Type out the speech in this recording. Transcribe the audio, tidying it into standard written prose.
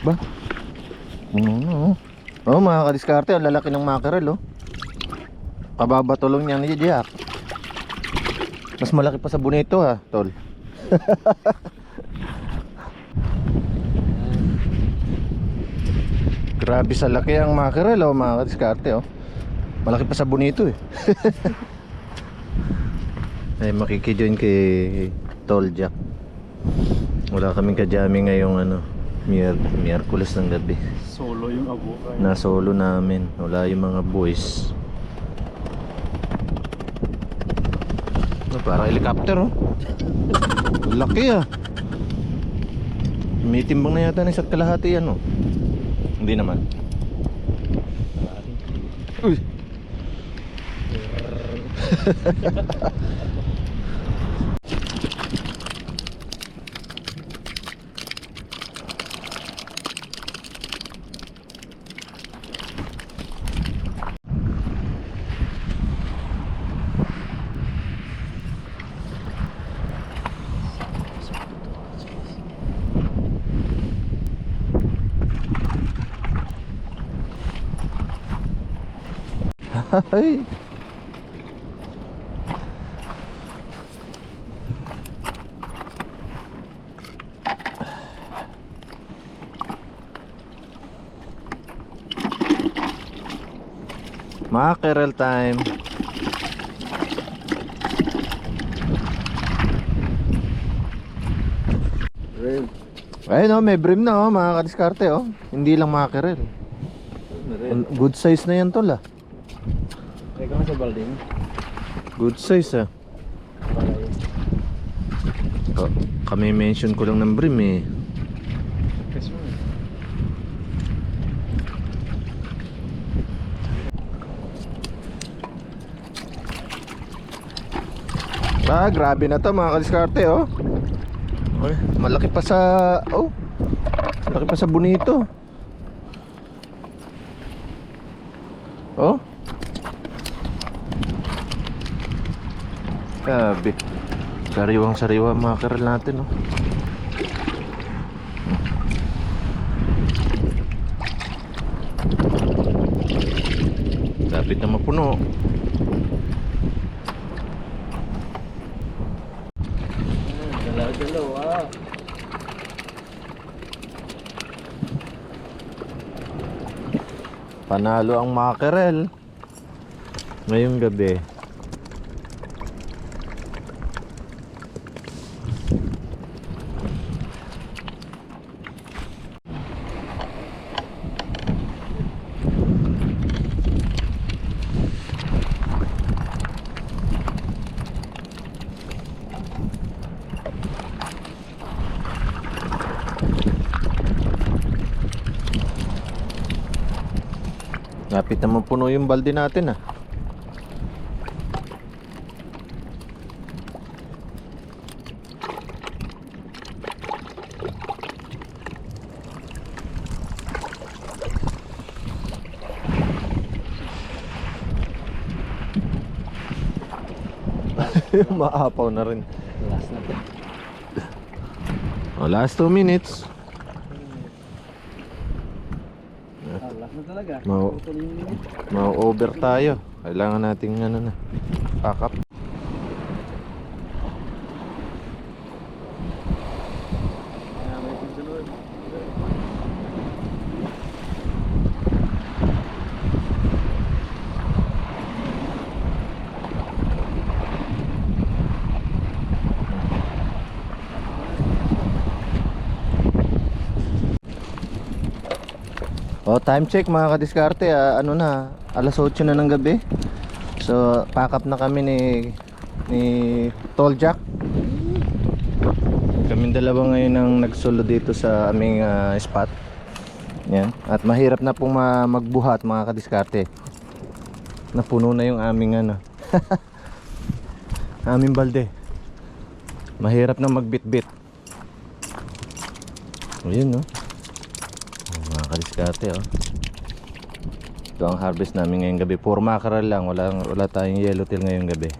Ba? Oh, mga kadiskarte, ang lalaki ng mackerel, oh. Kababatulong niya ni Jack. Mas malaki pa sa bonito, ha, tol. Grabe sa laki ang mackerel, oh, mga kadiskarte, oh. Malaki pa sa bonito, eh. Ay, makikijoin kay Tol Jack. Wala kaming kajami ngayong Miyerkules ng gabi. Solo yung abuka. Na solo namin. Wala yung mga boys. Parang helicopter, oh. Laki, ah. May timbang na yata ng isa't kalahati yan, oh. Hindi naman. Uy. Ay. Mackerel time. Red. Ayun, oh, may brim na, oh, mga kadiskarte, oh. Hindi lang mackerel. Good size na yan, tol, ah. Teka nga sa balding. Good size, ah. Oh, kami mention ko lang ng brim, eh. Kasi mo. Ah, grabe na to, mga kadiskarte, oh. Ay, malaki pa sa, oh, malaki pa sa bonito. Oh. Grabe. Sariwang sariwa ang mackerel natin, oh. Lapit na mapuno. Dalaw-dalaw, ah. Panalo ang mackerel ngayong gabi. Lapit naman puno yung balde natin, ah. Maapaw na rin. Last na to. Oh, last 2 minutes. Last na talaga. Mau-over tayo. Kailangan nating pack up. Oh, time check mga kadiskarte, ano na, alas 8 na ng gabi. So, pack up na kami ni Tol Jack. Kaming dalawa ngayon ang nagsolo dito sa aming spot. Yan. At mahirap na pong magbuhat mga kadiskarte. Napuno na yung aming aming balde. Mahirap na magbitbit. Ayun, no. Mga kadiskarte, oh. Ito ang harvest namin ngayong gabi. Puro mackerel lang, wala tayong yellowtail ngayong gabi.